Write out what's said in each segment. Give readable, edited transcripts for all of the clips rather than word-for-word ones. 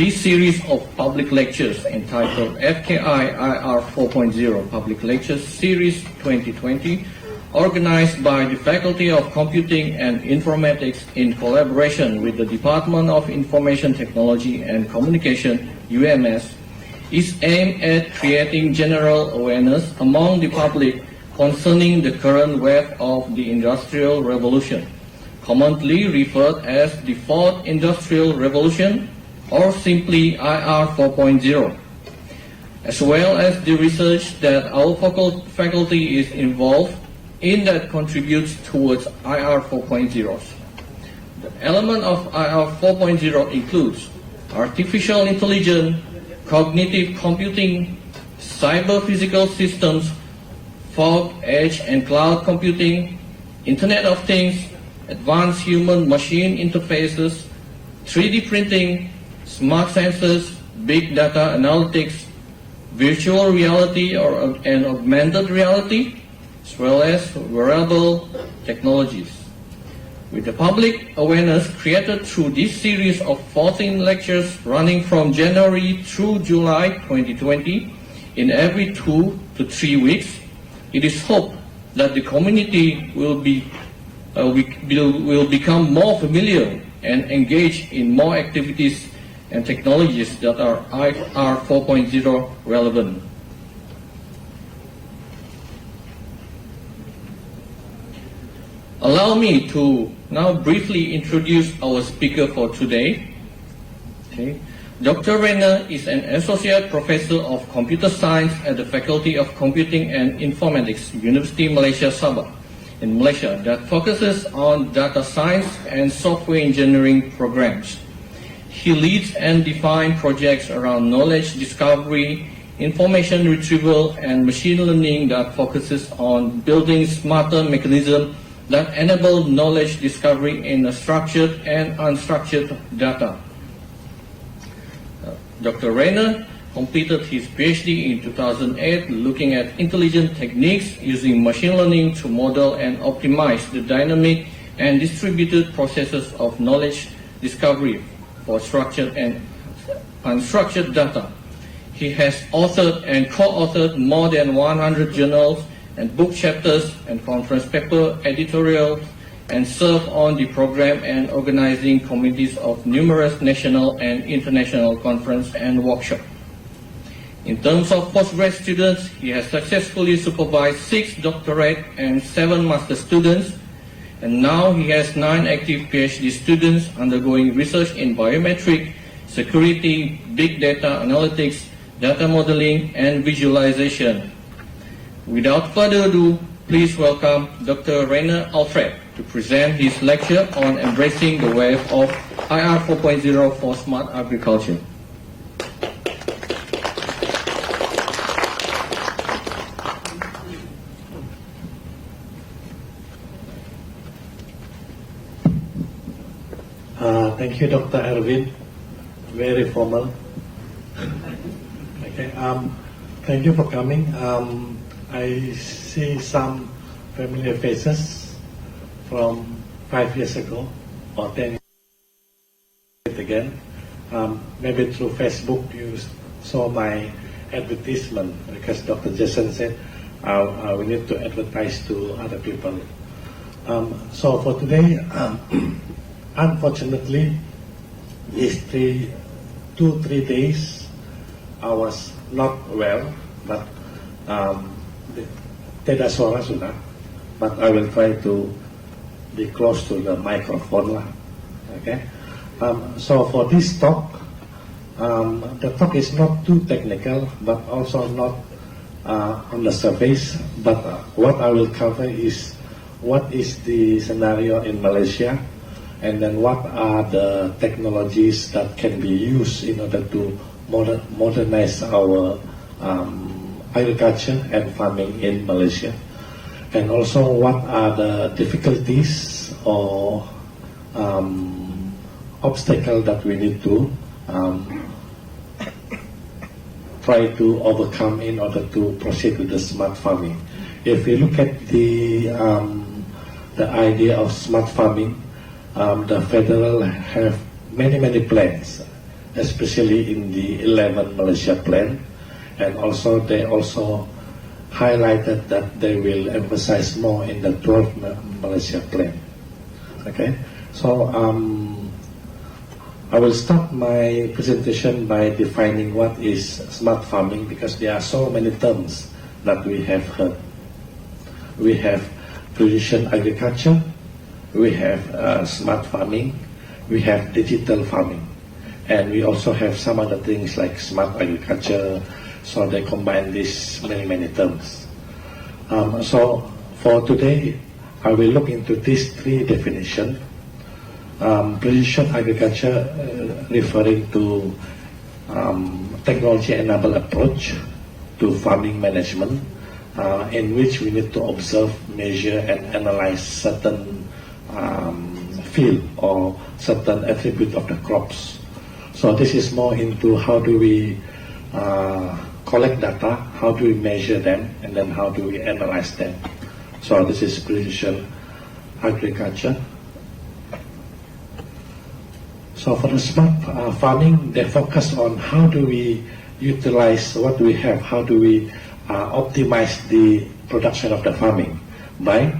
this series of public lectures entitled FCI IR4.0 Public Lectures Series 2020, organized by the Faculty of Computing and Informatics in collaboration with the Department of Information Technology and Communication, UMS, is aimed at creating general awareness among the public concerning the current wave of the Industrial Revolution, commonly referred as the Fourth Industrial Revolution, or simply IR 4.0, as well as the research that our faculty is involved in that contributes towards IR 4.0. The element of IR 4.0 includes artificial intelligence, cognitive computing, cyber-physical systems, fog, edge, and cloud computing, Internet of Things, advanced human-machine interfaces, 3D printing, smart sensors, big data analytics, virtual reality and augmented reality, as well as wearable technologies. With the public awareness created through this series of 14 lectures running from January through July 2020 in every 2 to 3 weeks, it is hoped that the community will become more familiar and engage in more activities and technologies that are IR 4.0 relevant. Allow me to now briefly introduce our speaker for today. Dr. Rayner is an Associate Professor of Computer Science at the Faculty of Computing and Informatics, University Malaysia Sabah in Malaysia, that focuses on data science and software engineering programs. He leads and defines projects around knowledge discovery, information retrieval, and machine learning that focuses on building smarter mechanisms that enable knowledge discovery in structured and unstructured data. Dr. Rayner completed his PhD in 2008 looking at intelligent techniques using machine learning to model and optimize the dynamic and distributed processes of knowledge discovery for structured and unstructured data. He has authored and co-authored more than 100 journals and book chapters and conference paper editorials, and served on the program and organizing committees of numerous national and international conferences and workshops. In terms of postgrad students, he has successfully supervised 6 doctorate and 7 master students, and now he has 9 active PhD students undergoing research in biometric, security, big data analytics, data modeling, and visualization. Without further ado, please welcome Dr. Rayner Alfred to present his lecture on embracing the wave of IR 4.0 for smart agriculture. Thank you, Dr. Erwin. Very formal. Okay. Thank you for coming. I see some familiar faces from 5 years ago or 10 years again. Maybe through Facebook you saw my advertisement because Dr. Jason said we need to advertise to other people. So for today, unfortunately, these 2-3 days I was not well, but tidak suara sudah, but I will try to be close to the microphone lah. Okay. So for this talk, the talk is not too technical, but also not on the surface. But what I will cover is what is the scenario in Malaysia, and then what are the technologies that can be used in order to modernize our agriculture and farming in Malaysia, and also what are the difficulties or obstacles that we need to try to overcome in order to proceed with the smart farming. If you look at the idea of smart farming, the federal have many plans especially in the 11 Malaysia plan, and also they also highlighted that they will emphasize more in the 12 Malaysia plan. Okay, so I will start my presentation by defining what is smart farming, because there are so many terms that we have heard. We have precision agriculture, we have smart farming, we have digital farming, and we also have some other things like smart agriculture. So they combine these many terms. So for today, I will look into these three definitions. Precision agriculture referring to technology-enabled approach to farming management, in which we need to observe, measure, and analyze certain field or certain attribute of the crops. So this is more into how do we collect data, how do we measure them, and then how do we analyze them. So this is precision agriculture. So for the smart farming, they focus on how do we utilize what we have, how do we optimize the production of the farming by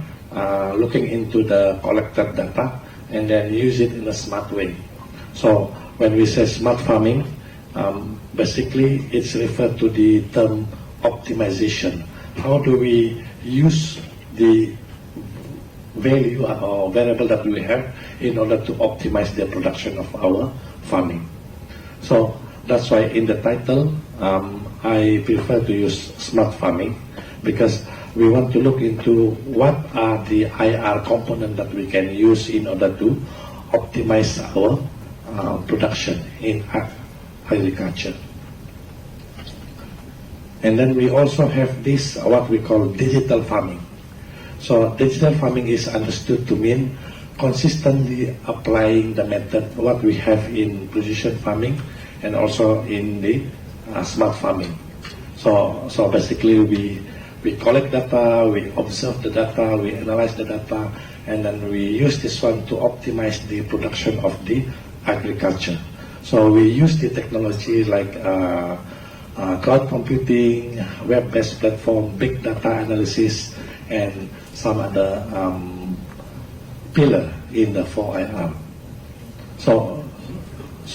looking into the collected data and then use it in a smart way. So when we say smart farming, basically it's referred to the term optimization. How do we use the value or variable that we have in order to optimize the production of our farming? So that's why in the title I prefer to use smart farming, because we want to look into what are the IR components that we can use in order to optimize our production in agriculture. And then we also have this, what we call digital farming. So digital farming is understood to mean consistently applying the method what we have in precision farming and also in the smart farming. So basically we collect data, we observe the data, we analyze the data, and then we use this one to optimize the production of the agriculture. So we use the technology like cloud computing, web-based platform, big data analysis, and some other pillar in the 4IR. So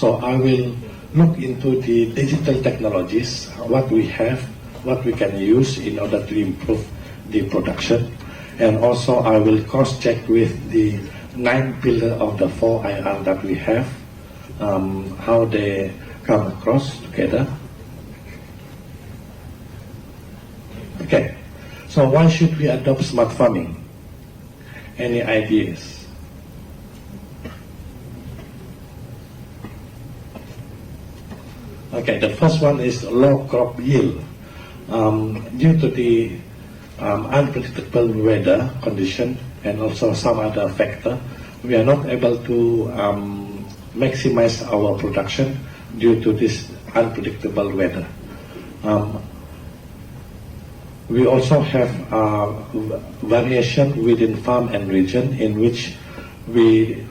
I will look into the digital technologies, what we have, what we can use in order to improve the production, and also I will cross-check with the 9 pillar of the 4IR that we have, how they come across together. Okay, so why should we adopt smart farming? Any ideas? Okay, the first one is low crop yield. Due to the unpredictable weather condition and also some other factor, we are not able to maximize our production due to this unpredictable weather. We also have variation within farm and region, in which we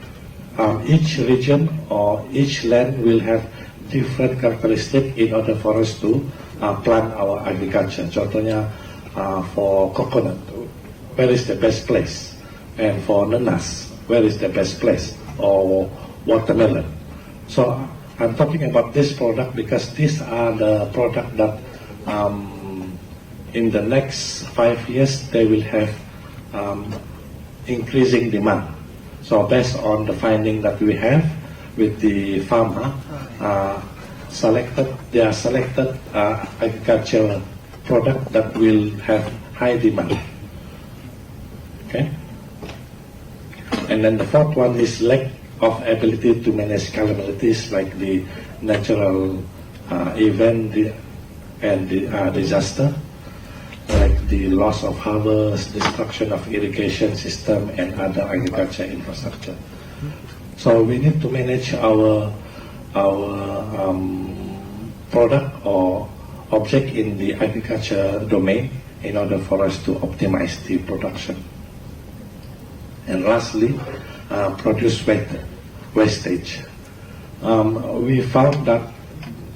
each region or each land will have different characteristic in order for us to plan our agriculture. Contohnya for coconut, where is the best place? And for nanas, where is the best place? Or watermelon. So I'm talking about this product because these are the product that in the next 5 years they will have increasing demand. So based on the finding that we have with the farmer, they are selected agricultural product that will have high demand. Okay. And then the fourth one is lack of ability to manage calamities like the natural event and the disaster, like the loss of harvest, destruction of irrigation system, and other agriculture infrastructure. So we need to manage our product or object in the agriculture domain in order for us to optimize the production. And lastly, produce wastage. we found that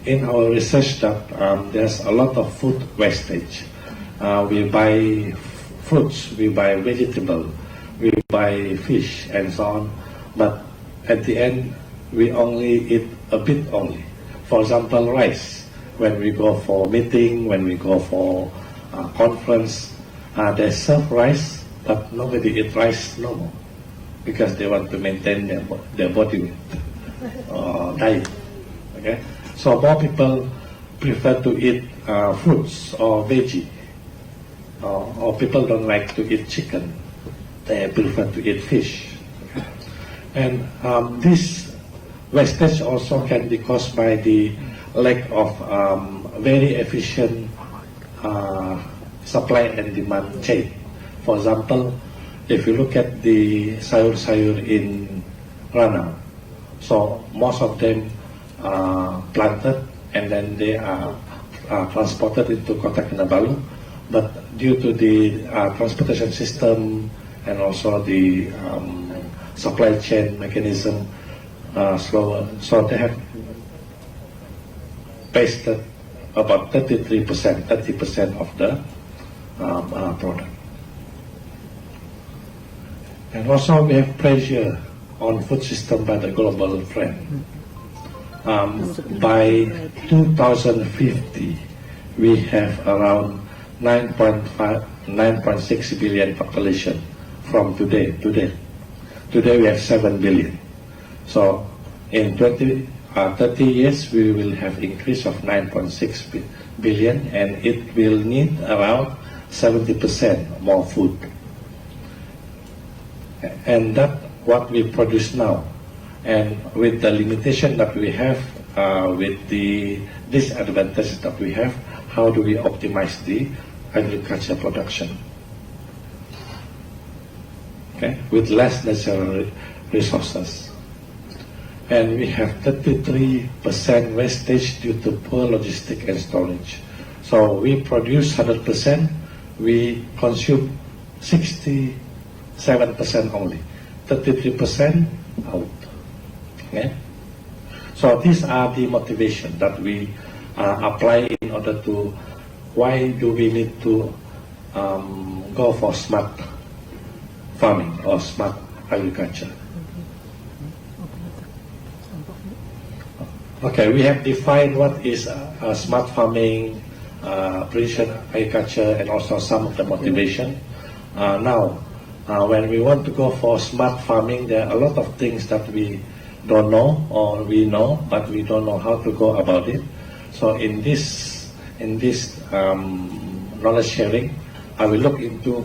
in our research that there's a lot of food wastage. We buy fruits, we buy vegetable, we buy fish and so on, but at the end we only eat a bit only. For example, rice. When we go for meeting, when we go for conference, they serve rice, but nobody eat rice no more because they want to maintain their body weight diet. Okay, so more people prefer to eat fruits or veggie, or people don't like to eat chicken; they prefer to eat fish. And this wastage also can be caused by the lack of very efficient supply and demand chain. For example, if you look at the sayur-sayur in Rayner, so most of them are planted and then they are transported into Kota Kinabalu, but due to the transportation system and also the supply chain mechanism slower, so they have wasted about 30% of the product. And also we have pressure on food system by the global trend. By 2050, we have around 9.6 billion population from today. Today we have 7 billion. So in 30 years, we will have increase of 9.6 billion, and it will need around 70% more food. And that's what we produce now. And with the limitation that we have, with the disadvantages that we have, how do we optimize the agriculture production? Okay, with less natural resources. And we have 33% wastage due to poor logistic and storage. So we produce 100%, we consume 67% only, 33% out. Okay? So these are the motivation that we apply in order to, why do we need to go for smart farming or smart agriculture. Okay, we have defined what is smart farming, precision agriculture, and also some of the motivation. Now, when we want to go for smart farming, there are a lot of things that we don't know, or we know, but we don't know how to go about it. So in this knowledge sharing, I will look into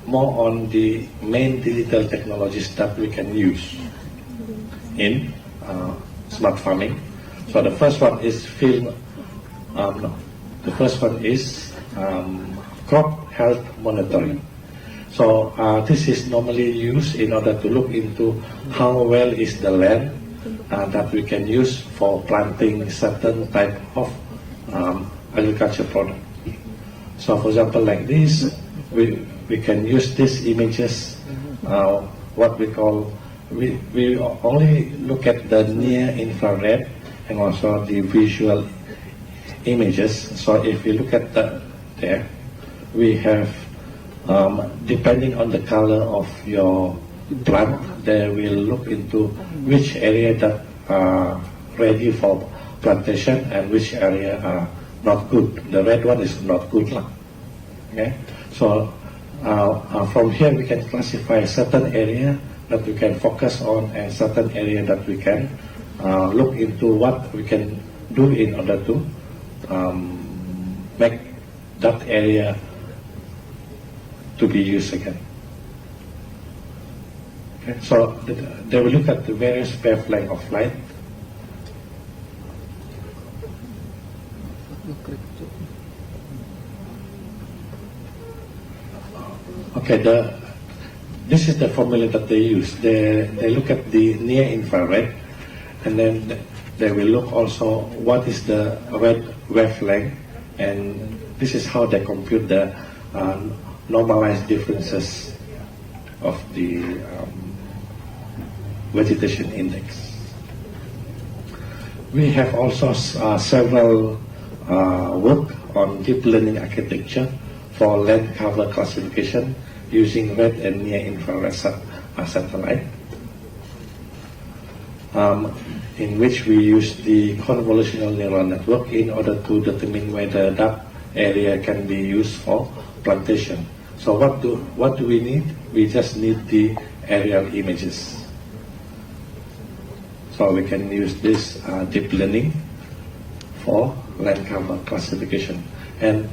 more on the main digital technologies that we can use in smart farming. So the first one is crop health monitoring. So this is normally used in order to look into how well is the land that we can use for planting certain type of agriculture product. So for example, like this, we can use these images, what we call, we only look at the near infrared and also the visual images. So if you look at there, we have, depending on the color of your plant, they will look into which area that are ready for plantation and which area are not good. The red one is not good. Okay? So from here we can classify certain area that we can focus on and certain area that we can look into what we can do in order to make that area to be used again. Okay? So they will look at the various wavelength of light. Okay, this is the formula that they use. They look at the near infrared, and then they will look also what is the red wavelength, and this is how they compute the normalized differences of the vegetation index. we have also several work on deep learning architecture for land cover classification using red and near-infrared satellite, in which we use the convolutional neural network in order to determine whether that area can be used for plantation. So what do we need? We just need the aerial images. So we can use this deep learning for land cover classification. And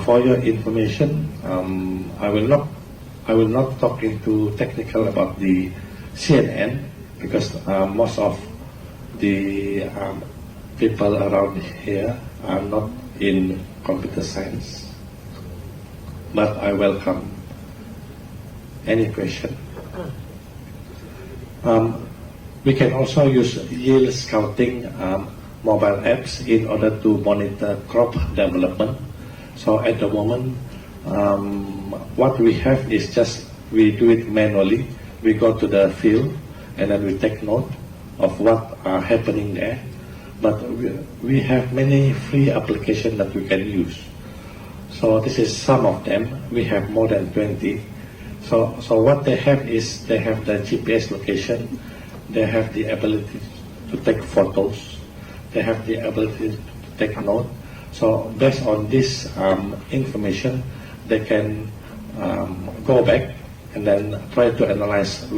for your information, I will not talk into technical about the CNN, because most of the people around here are not in computer science. But I welcome any question. We can also use yield scouting mobile apps in order to monitor crop development. So at the moment, what we have is just we do it manually. We go to the field and then we take note of what are happening there. But we have many free applications that we can use. So this is some of them. We have more than 20. So what they have is they have the GPS location. They have the ability to take photos. They have the ability to take note. So based on this information, they can go back and then try to analyze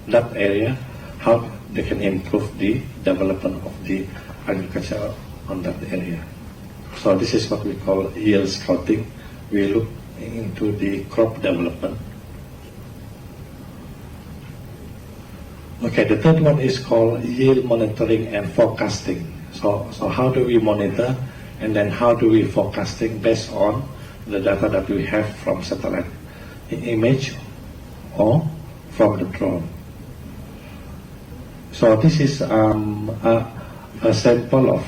that area, how they can improve the development of the agriculture on that area. So this is what we call yield scouting. We look into the crop development. Okay, the third one is called yield monitoring and forecasting. So how do we monitor and then how do we forecasting based on the data that we have from satellite image or from the drone. So this is a sample of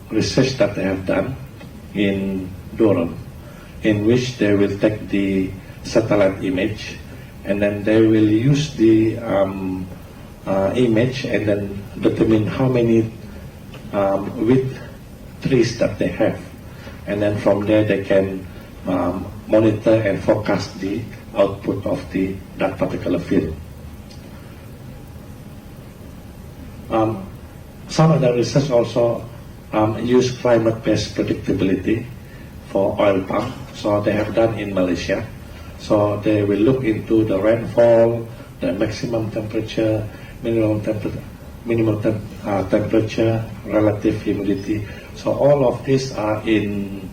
research that they have done in Durham, in which they will take the satellite image and then they will use the image and then determine how many width trees that they have, and then from there they can monitor and forecast the output of that particular field. Some of the research also use climate-based predictability for oil palm. So they have done in Malaysia. So they will look into the rainfall, the maximum temperature, minimum temperature, relative humidity. So all of these are in,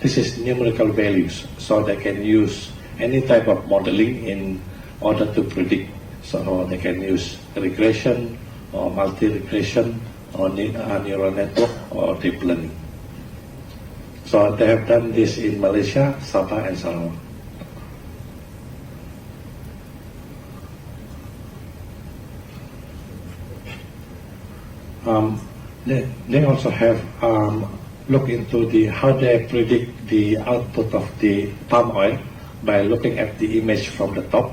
this is numerical values. So they can use any type of modeling in order to predict. So they can use regression or multi-regression or neural network or deep learning. So they have done this in Malaysia, Sabah and Sarawak. They also have looked into how they predict the output of the palm oil by looking at the image from the top.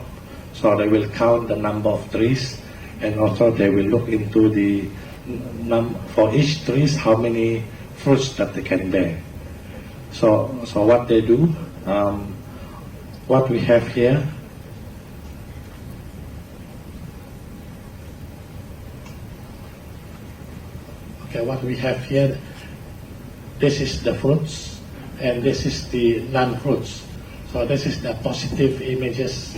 So they will count the number of trees, and also they will look into the for each trees how many fruits that they can bear. So what they do, what we have here. Okay, what we have here, this is the fruits, and this is the non-fruits. So this is the positive images,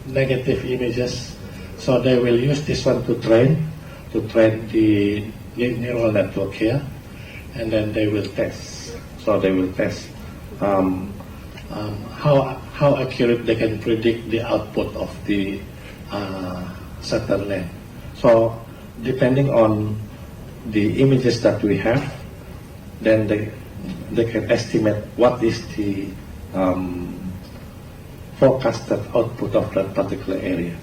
negative images. So they will use this one to train the neural network here, and then they will test. So they will test how accurate they can predict the output of the certain land. So depending on the images that we have, then they can estimate what is the forecasted output of that particular area.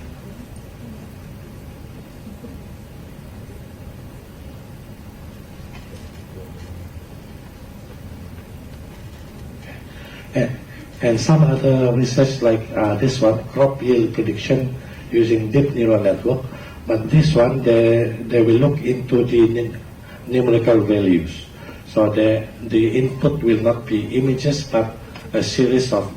And some other research like this one, crop yield prediction using deep neural network, But this one, they will look into the numerical values. So the input will not be images, but a series of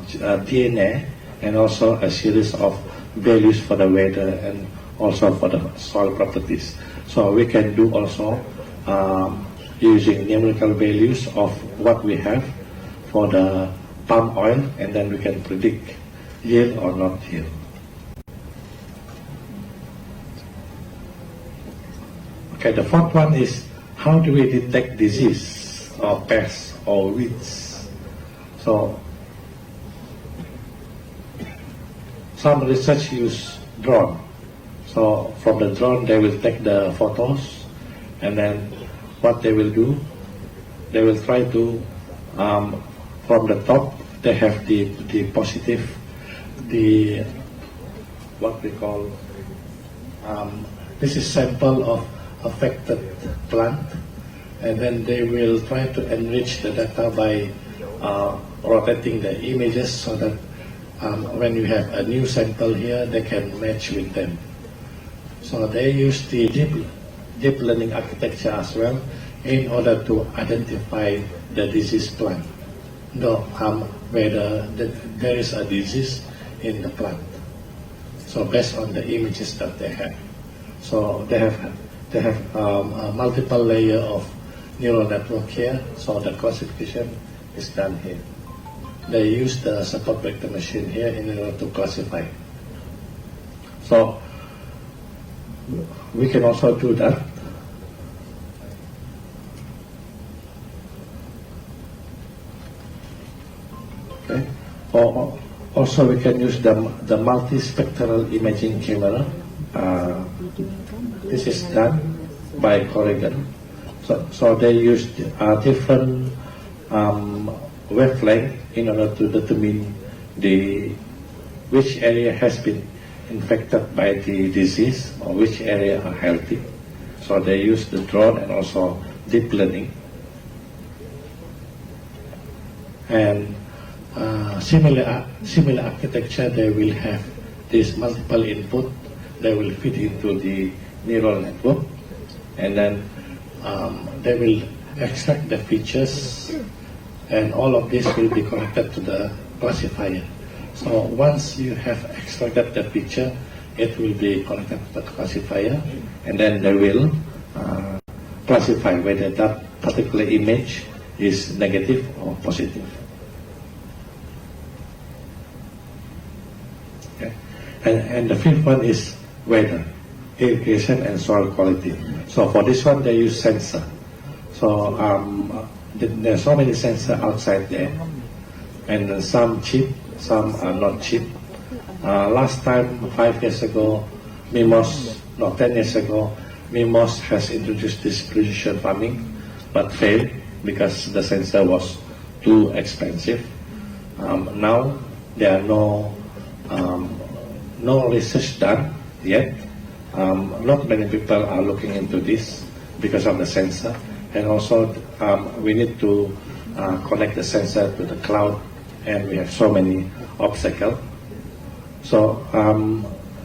DNA and also a series of values for the weather and also for the soil properties. So we can do also using numerical values of what we have for the palm oil, and then we can predict yield or not yield. Okay, the fourth one is how do we detect disease or pests or weeds? So some research use drone. So from the drone they will take the photos, and then what they will do, they will try to from the top they have the positive, the what we call this is sample of affected plant, and then they will try to enrich the data by rotating the images so that when you have a new sample here, they can match with them. So they use the deep learning architecture as well in order to identify the disease plant, whether there is a disease in the plant. So based on the images that they have, so they have a multiple layer of neural network here. So the classification is done here. They use the support vector machine here in order to classify. So we can also do that. Okay. Or also we can use the multispectral imaging camera. This is done by Corrigan. So they use different wavelength in order to determine which area has been infected by the disease or which area are healthy. So they use the drone and also deep learning. And similar architecture, they will have this multiple input. They will feed into the neural network, and then they will extract the features, and all of this will be connected to the classifier. So once you have extracted the feature, it will be connected to the classifier, and then they will classify whether that particular image is negative or positive. Okay. And the fifth one is weather, irrigation and soil quality. So for this one they use sensor. So there are so many sensors outside there, and some cheap, some are not cheap. Last time, 5 years ago, 10 years ago, Mimos has introduced this precision farming, but failed because the sensor was too expensive. Now there are no research done yet. Not many people are looking into this because of the sensor, and also we need to connect the sensor to the cloud, and we have so many obstacles. So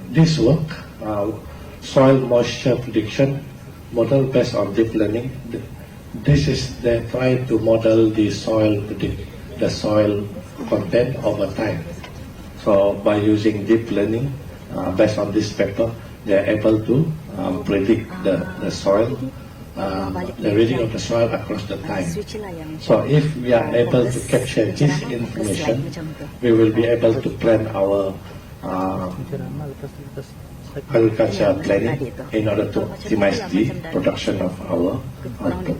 this work, soil moisture prediction model based on deep learning. This is they try to model the soil content over time. So by using deep learning based on this paper, they are able to predict the soil, the reading of the soil across the time. So if we are able to capture this information, we will be able to plan our agricultural planning in order to optimize the production of our output.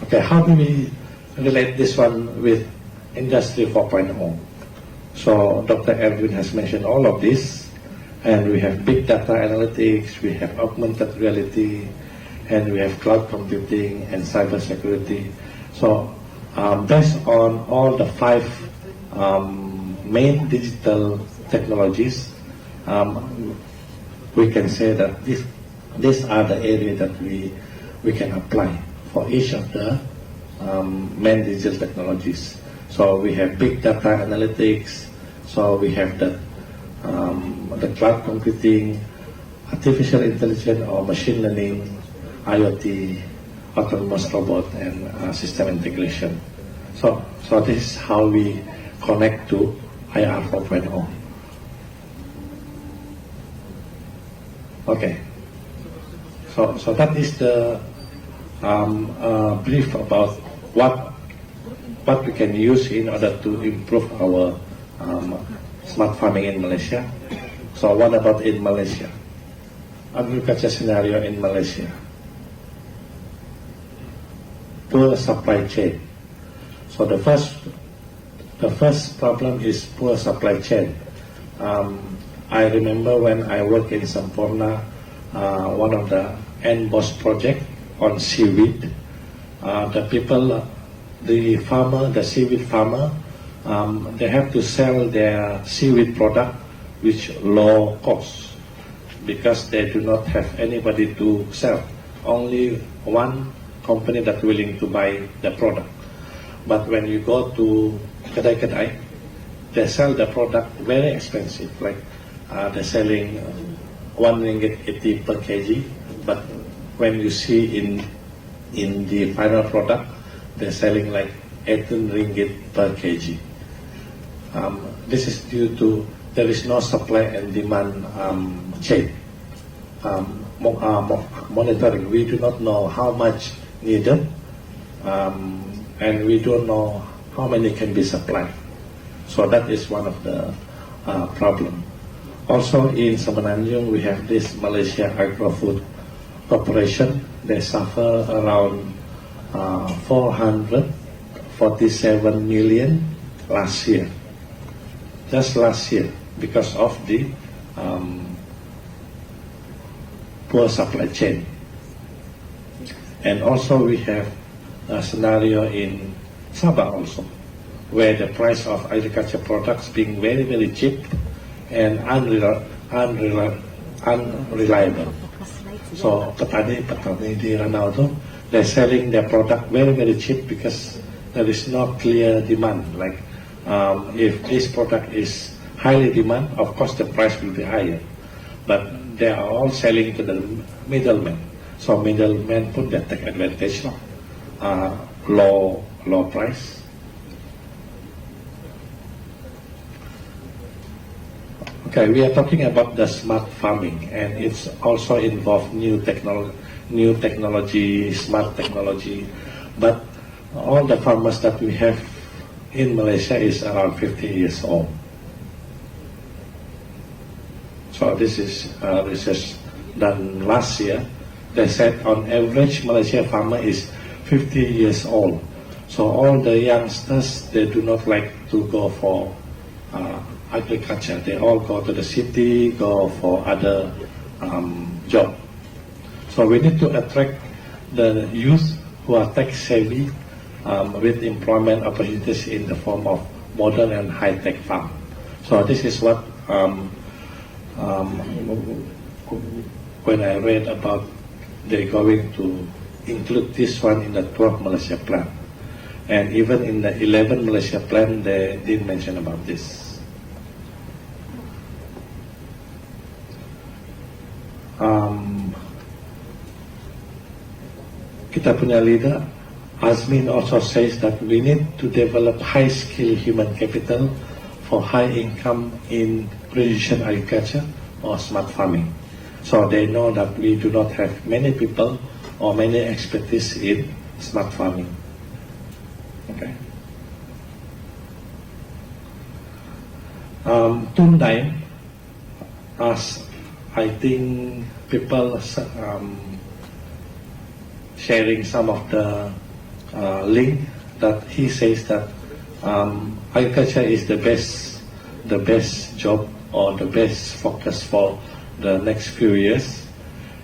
Okay, how do we relate this one with Industry 4.0? So Dr. Erwin has mentioned all of this, and we have big data analytics, we have augmented reality, and we have cloud computing and cybersecurity. So based on all the 5 main digital technologies, we can say that these are the areas that we can apply for each of the main digital technologies. So we have big data analytics, so we have the the cloud computing, artificial intelligence or machine learning, IoT, autonomous robot, and system integration. So this is how we connect to IR 4.0. Okay. So that is the brief about what we can use in order to improve our smart farming in Malaysia. So what about in Malaysia? Agriculture scenario in Malaysia. Poor supply chain. So the first problem is poor supply chain. I remember when I worked in Sampurna, one of the NBOS project on seaweed. The seaweed farmer, they have to sell their seaweed product with low cost because they do not have anybody to sell. Only one company that willing to buy the product. But when you go to kedai-kedai, they sell the product very expensive. Like they're selling 1 ringgit 80 per kg, but when you see in the final product, they're selling like 18 ringgit per kg. This is due to there is no supply and demand chain. Monitoring, we do not know how much needed, and we don't know how many can be supplied. So that is one of the problem. Also in Semenanjung, we have this Malaysia Agro-Food Corporation. They suffer around 447 million last year. Just last year, because of the poor supply chain. And also we have a scenario in Sabah also, where the price of agriculture products being very, very cheap and unreliable. So petani di Ranau itu, they're selling their product very, very cheap because there is no clear demand. Like if this product is highly demand, of course the price will be higher. But they are all selling to the middlemen. So middlemen put that take advantage of low price. Okay, we are talking about the smart farming, and it's also involved new technology, smart technology. But all the farmers that we have in Malaysia is around 50 years old. So this is research done last year. They said on average Malaysia farmer is 50 years old. So all the youngsters, they do not like to go for agriculture. They all go to the city, go for other job. So we need to attract the youth who are tech savvy with employment opportunities in the form of modern and high-tech farm. So this is what when I read about they're going to include this one in the 12 Malaysia plan. And even in the 11 Malaysia plan, they didn't mention about this. Kita punya leader, Azmin also says that we need to develop high-skilled human capital for high income in precision agriculture or smart farming. So they know that we do not have many people or many expertise in smart farming. Okay. Tundai, as I think people sharing some of the link that he says that agriculture is the best job or the best focus for the next few years,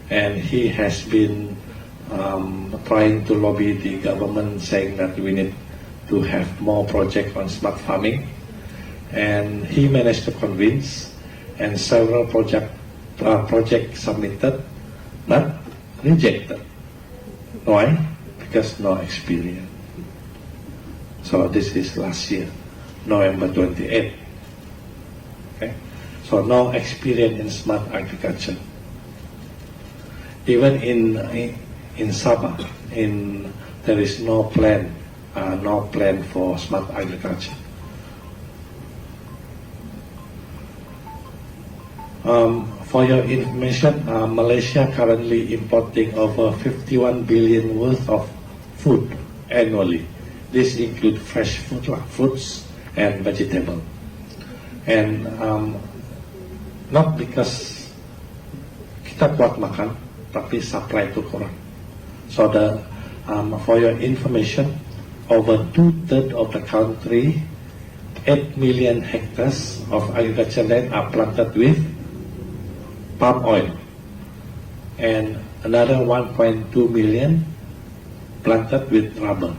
and he has been trying to lobby the government, saying that we need to have more projects on smart farming, and he managed to convince, and several projects submitted but rejected. Why? Because no experience. So this is last year, November 28. Okay. So no experience in smart agriculture. Even in Sabah, there is no plan for smart agriculture. For your information, Malaysia currently importing over 51 billion worth of food annually. This includes fresh food, fruits and vegetables. And not because kita kuat makan, tapi supply itu kurang. So for your information, over 2/3 of the country, 8 million hectares of agricultural land are planted with palm oil, and another 1.2 million planted with rubber.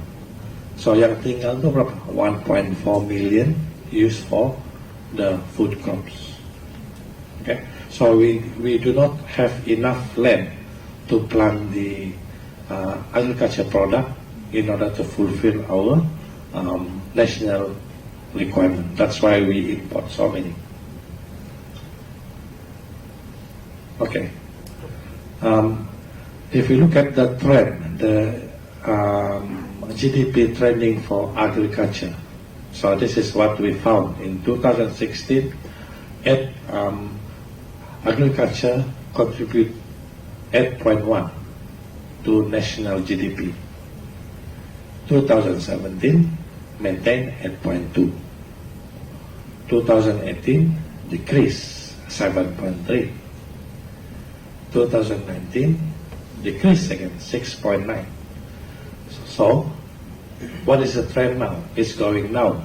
So yang tinggal itu berapa? 1.4 million used for the food crops. Okay, so we do not have enough land to plant the agriculture product in order to fulfill our national requirement. That's why we import so many. Okay. If you look at the trend, the GDP trending for agriculture, so this is what we found in 2016. Agriculture contribute 8.1 to national GDP. 2017 maintain 8.2. 2018 decrease 7.3. 2019 decrease again 6.9. So what is the trend now? It's going down.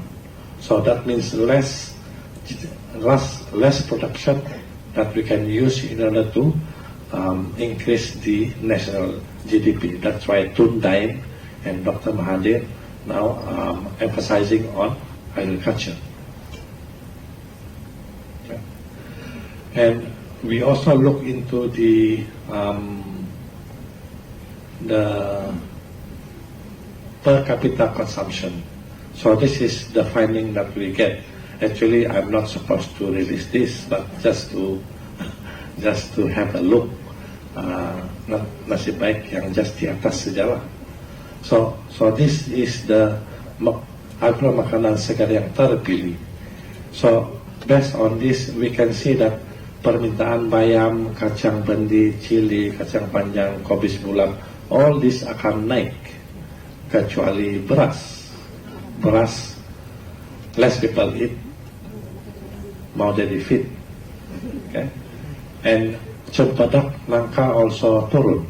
So that means less production that we can use in order to increase the national GDP. That's why Tun Dain and Dr. Mahathir now emphasizing on agriculture. Okay. And we also look into the per capita consumption. So this is the finding that we get. Actually, I'm not supposed to release this, but just to have a look. Nasib baik yang just di atas sajalah. So this is the agro makanan segar yang terpilih. So based on this, we can see that permintaan bayam, kacang bendi, cili, kacang panjang, kobis bulan, all this akan naik, kecuali beras. Beras, less people eat, more jadi fit. Okay? And cempedak, nangka also turun.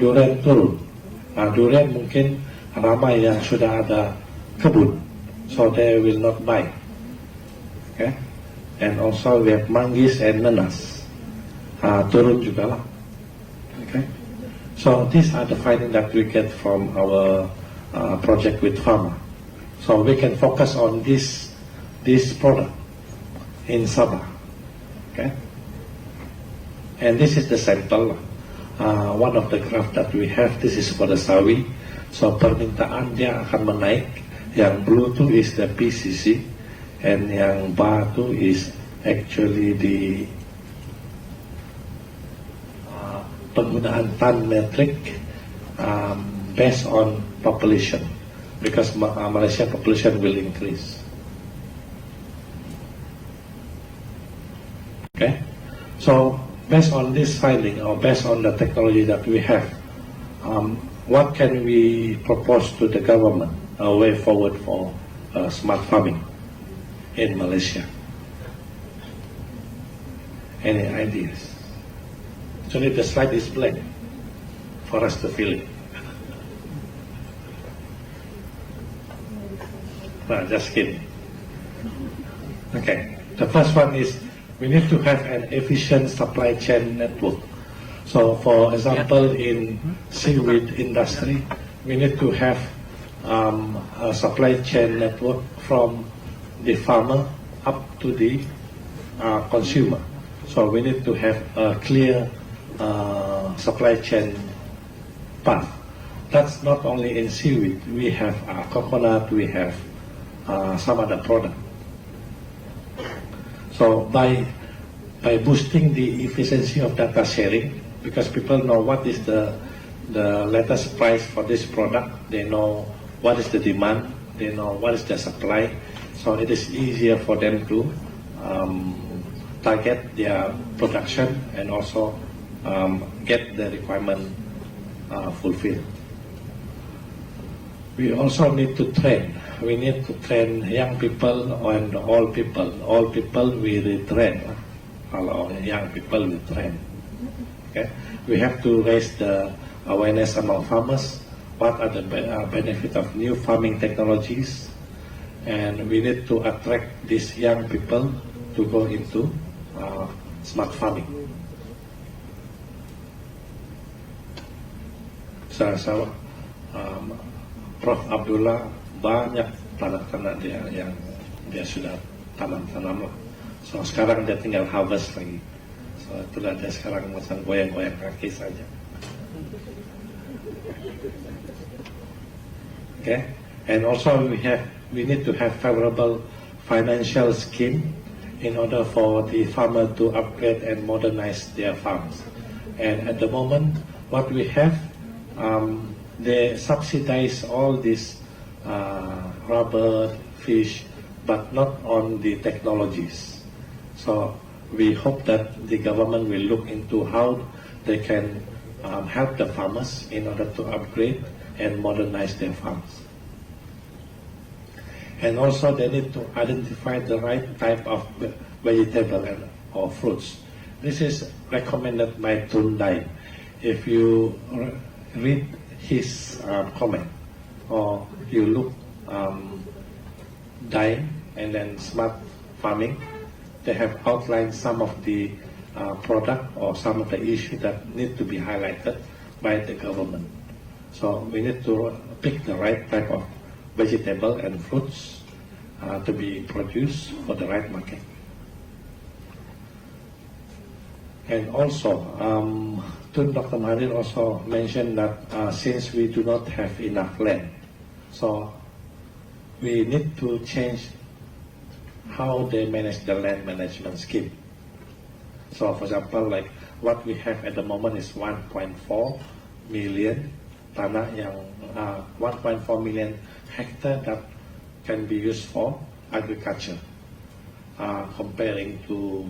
Durian turun. Nah, durian mungkin ramai yang sudah ada kebun, so they will not buy. Okay? And also we have manggis and nanas, turun juga lah. Okay, so these are the findings that we get from our project with farmer. So we can focus on this product in Sabah. Okay, and this is the sample. One of the graph that we have. This is for the sawi. So permintaan dia akan menaik. Yang blue tu is the PCC. And yang batu is actually the penggunaan ton metric based on population, because Malaysia population will increase. Okay, so based on this finding or based on the technology that we have, what can we propose to the government a way forward for smart farming in Malaysia? Any ideas? Actually, the slide is blank for us to fill it. No, just kidding. Okay, the first one is we need to have an efficient supply chain network. So, for example, in seaweed industry, we need to have a supply chain network from the farmer up to the consumer. So we need to have a clear supply chain path. That's not only in seaweed. We have coconut, we have some other product. So by boosting the efficiency of data sharing, because people know what is the latest price for this product, they know what is the demand, they know what is the supply, so it is easier for them to target their production and also get the requirement fulfilled. We also need to train. We need to train young people and old people. Old people we retrain. All young people we train. Okay? We have to raise the awareness among farmers. What are the benefits of new farming technologies? And we need to attract these young people to go into smart farming. So, Prof Abdullah banyak tanah-tanah dia yang dia sudah tanam lah. So sekarang dia tinggal harvest lagi. So itulah dia sekarang macam goyang-goyang kaki saja. Okay, and also we need to have favorable financial scheme in order for the farmer to upgrade and modernize their farms. And at the moment, what we have, they subsidize all this rubber, fish, but not on the technologies. So we hope that the government will look into how they can help the farmers in order to upgrade and modernize their farms. And also they need to identify the right type of vegetable or fruits. This is recommended by Tundai. If you read his comment, or you look Dai and then smart farming, they have outlined some of the product or some of the issues that need to be highlighted by the government. So we need to pick the right type of vegetable and fruits to be produced for the right market. And also, Dr. Mahathir also mentioned that since we do not have enough land, so we need to change how they manage the land management scheme. So for example, like what we have at the moment is 1.4 million tanah yang 1.4 million hectare that can be used for agriculture, comparing to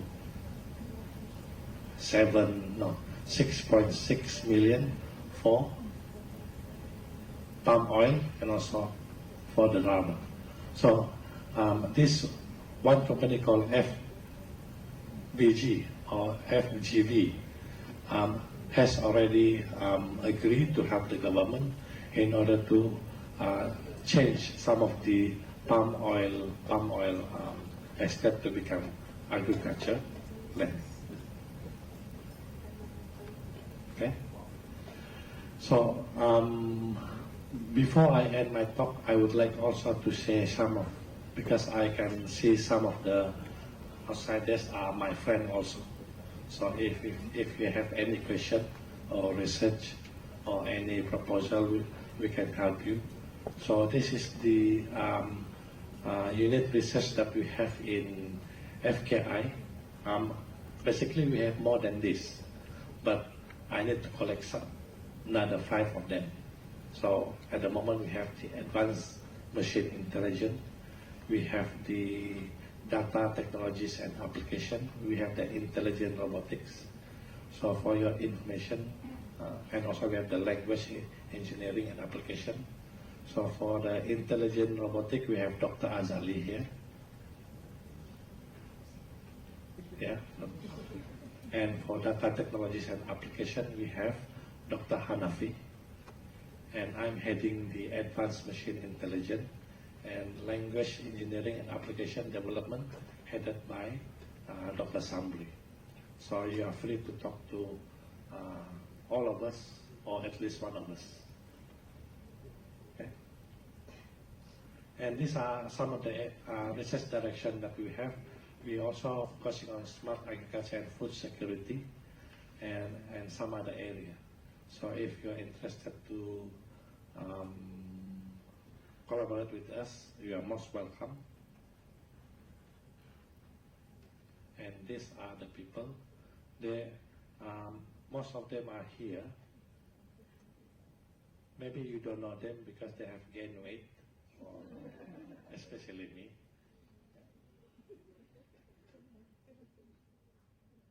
6.6 million for palm oil and also for the rubber. So this one company called FBG or FGV has already agreed to help the government in order to change some of the palm oil estate to become agriculture land. Okay. So before I end my talk, I would like also to say some of, because I can see some of the outsiders are my friend also. So if you have any question or research or any proposal, we can help you. So this is the unit research that we have in FKI. Basically, we have more than this, but I need to collect another 5 of them. So at the moment, we have the advanced machine intelligence, we have the data technologies and application, we have the intelligent robotics. So for your information, and also we have the language engineering and application. So for the intelligent robotic, we have Dr. Azali here. Yeah. And for data technologies and application, we have Dr. Hanafi. And I'm heading the advanced machine intelligence and language engineering and application development, headed by Dr. Sambri. So you are free to talk to all of us, or at least one of us. Okay. And these are some of the research direction that we have. We also focusing on smart agriculture and food security, and some other area. So if you're interested to collaborate with us, you are most welcome. and these are the people. They, most of them are here. Maybe you don't know them because they have gained weight, or especially me.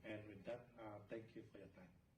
And with that, thank you for your time.